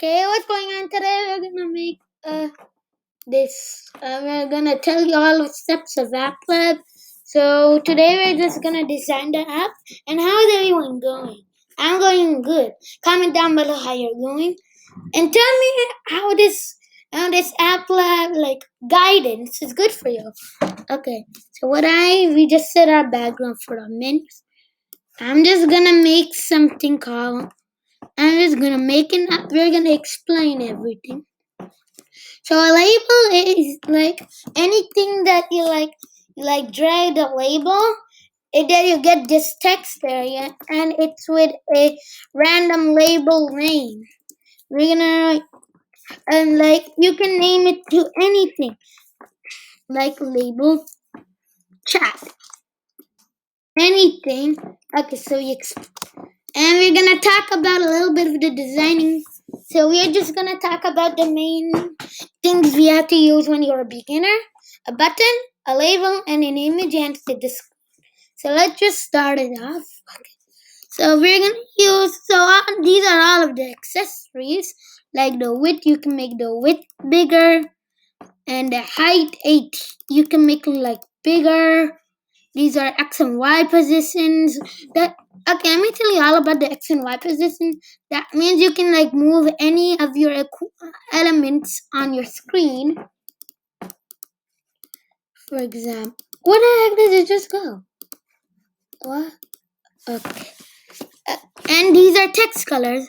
Okay, what's going on today? We're gonna make this. We're gonna tell you all the steps of AppLab. So today we're just gonna design the app. And how is everyone going? I'm going good. Comment down below how you're going, and tell me how this AppLab like guidance is good for you. Okay, so we just set our background for a minute. I'm just gonna make something called. I'm just gonna make an app. We're gonna explain everything. So a label is like anything that you drag the label, and then you get this text area, and it's with a random label name. We're gonna and like you can name it to anything, like label chat, anything. Okay, so and we're gonna talk about a little bit of the designing. So we're just gonna talk about the main things we have to use when you're a beginner: a button, a label, and an image, and the disc. So let's just start it off. Okay. So we're gonna use. These are all of the accessories. Like the width, you can make the width bigger, and the height 8. You can make it like bigger. These are X and Y positions. Okay, let me tell you all about the X and Y position. That means you can like move any of your elements on your screen. For example, what the heck did it just go? What? Okay. And these are text colors.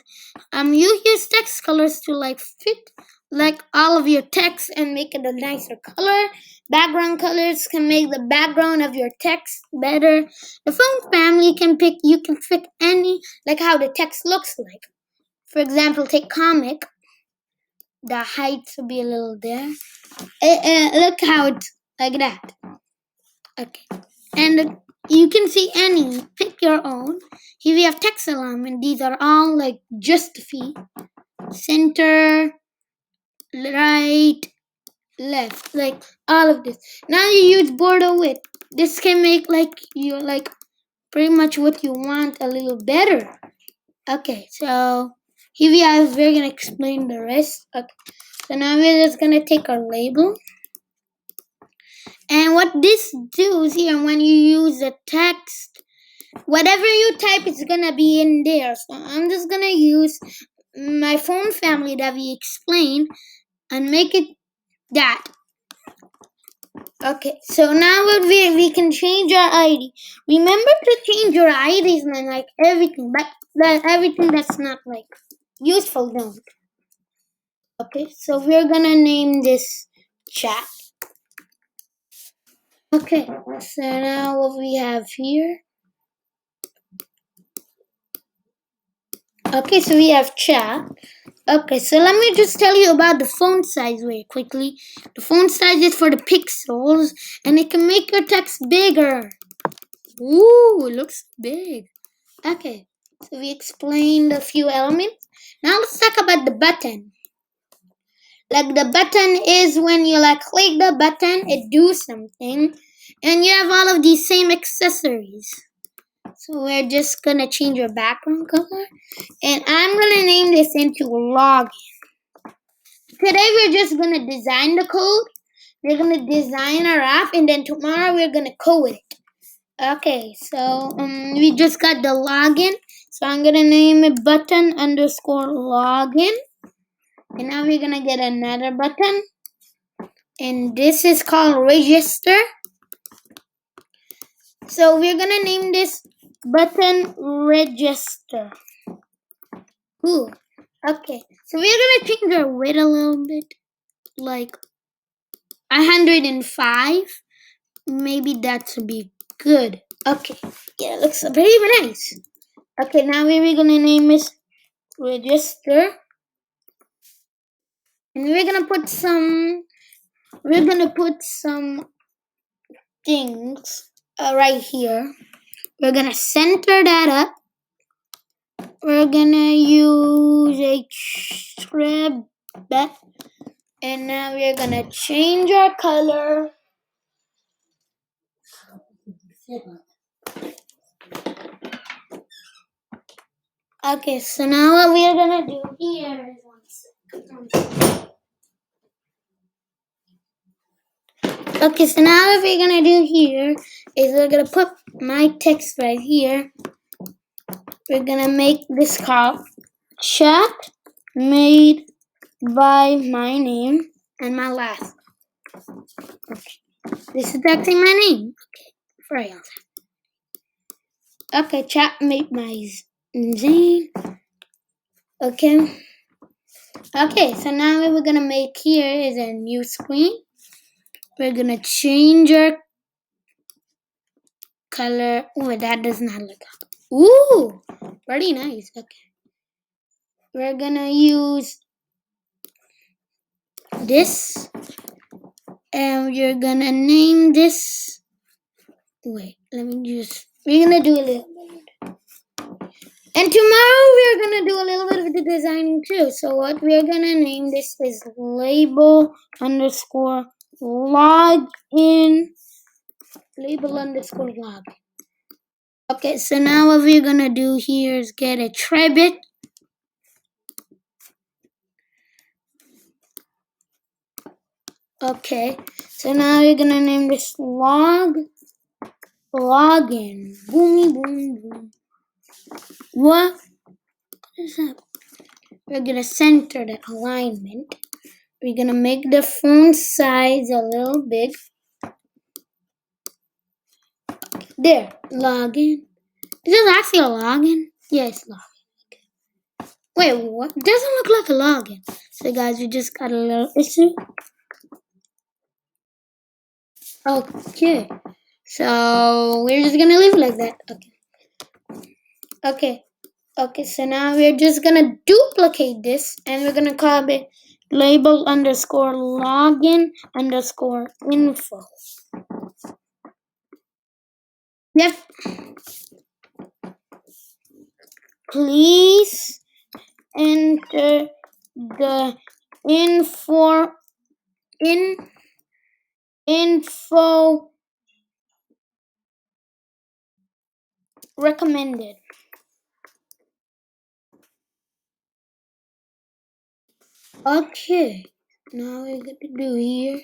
You use text colors to like fit like all of your text and make it a nicer color. Background colors can make the background of your text better. The font family you can pick any like how the text looks like. For example, take comic. The height should be a little there. Look how it's like that. Okay. And you can see any. Pick your own. Here we have text alignment. These are all like just feet. Center, right, left, like all of this. Now you use border width. This can make like you like pretty much what you want a little better. Okay, so we're gonna explain the rest. Okay, so now we're just gonna take our label. And what this does here, when you use the text, whatever you type is gonna be in there. So I'm just gonna use my phone family that we explained and make it that. Okay, so now we can change our ID. Remember to change your IDs and like everything, but everything that's not like useful don't. Okay, so we're gonna name this chat. Okay, so now what we have here. Okay, so we have chat. Okay, so let me just tell you about the font size very quickly. The font size is for the pixels, and it can make your text bigger. Ooh, it looks big. Okay, so we explained a few elements. Now let's talk about the button. Like the button is when you like click the button, it do something, and you have all of these same accessories. So we're just gonna change your background color, and I'm gonna name this into login. Today we're just gonna design the code. We're gonna design our app, and then tomorrow we're gonna code it. Okay, so we just got the login. So I'm gonna name it button underscore login. And now we're gonna get another button. And this is called register. So we're gonna name this button register. Ooh. Okay. So we're gonna change our width a little bit. Like 105. Maybe that should be good. Okay. Yeah, it looks very nice. Okay, now we're gonna name this register. And we're gonna put some things right here. We're gonna center that up. We're gonna use a strip bet, and now we're gonna change our color. Okay, so now what we're gonna do here is Okay, so now what we're gonna do here is we're gonna put my text right here. We're gonna make this called chat made by my name and my last. Okay. This is actually my name. Okay, for real. Okay, chat made by Zane. Okay. Okay, so now what we're gonna make here is a new screen. We're gonna change our color. Oh, that does not look good. Ooh, pretty nice. Okay. We're gonna use this and we're gonna name this. Wait, let me just. We're gonna do a little bit. And tomorrow we're gonna do a little bit of the designing too. So what we're gonna name this is label underscore login. Label underscore login. Okay, so now what we're gonna do here is get a tribit. Okay, so now we're gonna name this login. Boomy boom boom. What is that? We're gonna center the alignment. We're gonna make the font size a little big. There, login. Is this actually a login? Yeah, it's login. Okay. Wait, what? It doesn't look like a login. So guys, we just got a little issue. Okay. So we're just gonna leave it like that. Okay. Okay, so now we're just gonna duplicate this and we're gonna call it label underscore login underscore info. Yep. Please enter the info recommended. Okay, now we're going to do here.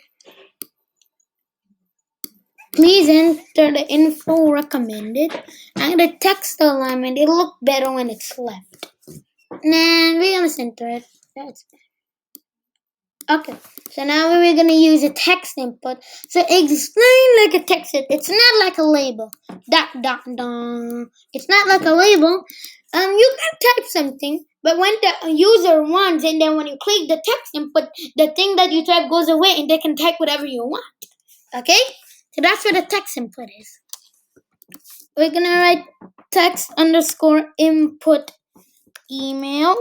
Please enter the info recommended. I'm going to text the alignment. It'll look better when it's left. Nah, we're going to center it. That's better. Okay, so now we're going to use a text input. So explain like a text. It's not like a label. It's not like a label. You can type something, but when the user wants, and then when you click the text input, the thing that you type goes away, and they can type whatever you want. Okay, so that's what the text input is. We're gonna write text underscore input email.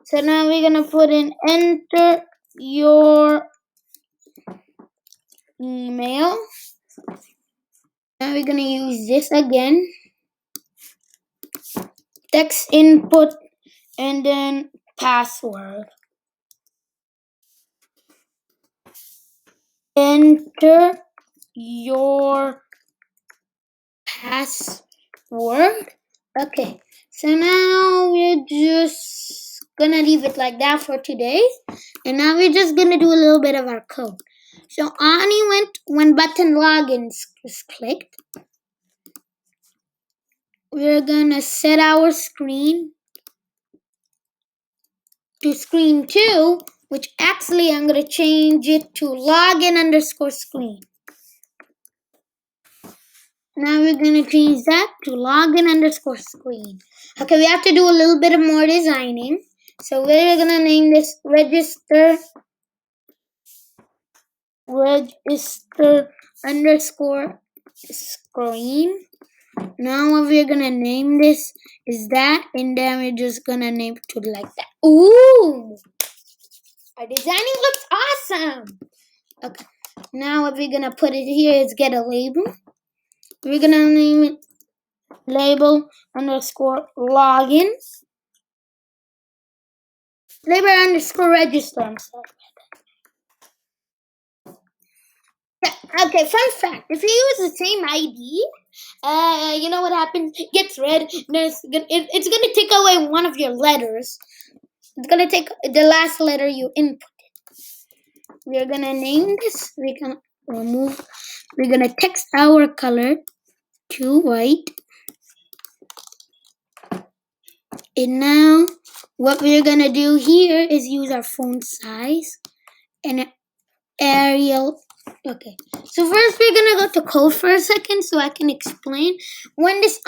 So now we're gonna put in enter your email. Now we're gonna use this again. Text input and then password. Enter your password. Okay, so now we're just gonna leave it like that for today. And now we're just gonna do a little bit of our code. So Ani went when button login is clicked. We're gonna set our screen to screen 2, which actually I'm gonna change it to login underscore screen. Now we're gonna change that to login underscore screen. Okay, we have to do a little bit of more designing. So we're gonna name this register underscore screen. Now what we're gonna name this is that, and then we're just gonna name it to like that. Ooh! Our designing looks awesome! Okay, now what we're gonna put it here is get a label. We're gonna name it label underscore login. Label underscore register, I'm sorry. Yeah, okay, fun fact. If you use the same ID, you know what happens? It gets red, and it's gonna take away one of your letters. It's gonna take the last letter you input. We're gonna name this. We're gonna remove. We're gonna text our color to white. And now, what we're gonna do here is use our font size and Arial. Okay, so first we're gonna go to code for a second so I can explain. When this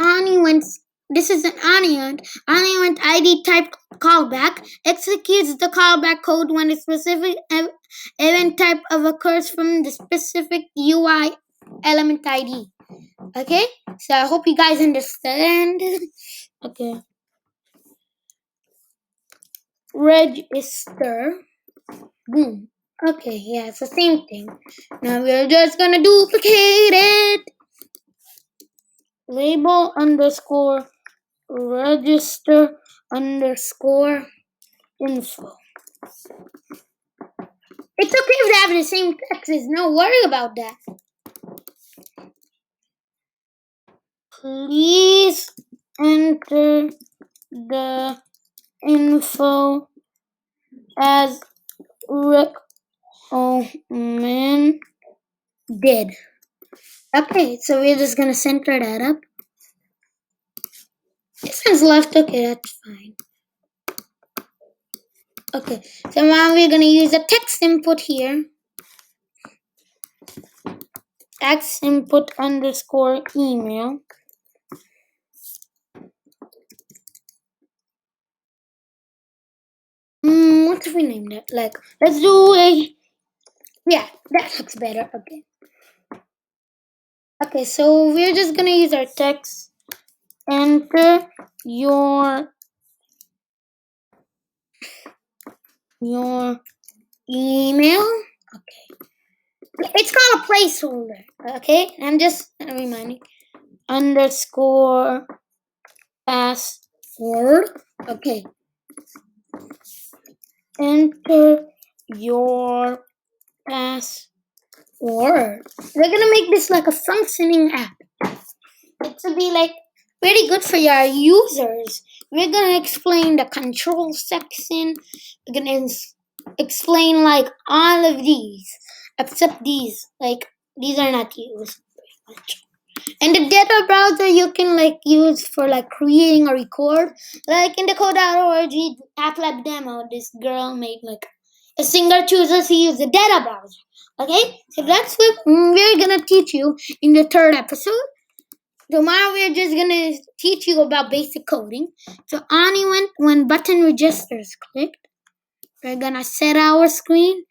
this is an onion ID type callback executes the callback code when a specific event type of occurs from the specific UI element ID. Okay, so I hope you guys understand. Okay, register. Boom. Okay, yeah, it's the same thing. Now we're just gonna duplicate it. Label underscore register underscore info. It's okay if they have the same text. There's no worry about that. Please enter the info as recommended. Okay, so we're just gonna center that up. This one's left. Okay, that's fine. Okay, so now we're gonna use a text input here. X input underscore email. What if we name that? Like, let's do a. Yeah, that looks better. Okay. Okay, so we're just gonna use our text. Enter your email. Okay. It's called a placeholder. Okay, I'm just reminding. Underscore password. Okay. Enter your password. We're gonna make this like a functioning app. It should be like very good for your users. We're gonna explain the control section. We're gonna explain like all of these, except these. Like these are not used very much. And the data browser you can like use for like creating a record. Like in the code.org AppLab demo, this girl made like a singer chooses to use the data browser. Okay, so that's what we're gonna teach you in the third episode. Tomorrow we're just gonna teach you about basic coding. So only when button registers clicked, we're gonna set our screen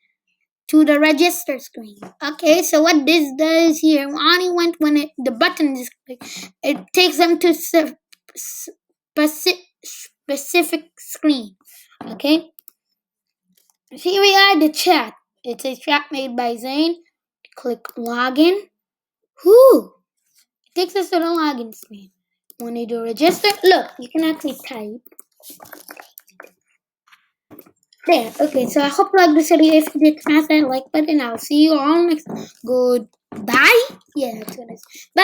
to the register screen. Okay, so what this does here, only when the button is clicked, it takes them to specific screen. Okay. Here we are, the chat. It's a chat made by Xyan. Click login. Whoo! It takes us to the login screen. When you do register, look, you can actually type. There. Okay, so I hope you like this video. If you did, smash that like button. I'll see you all next. Goodbye. Yeah, that's what it is. Bye.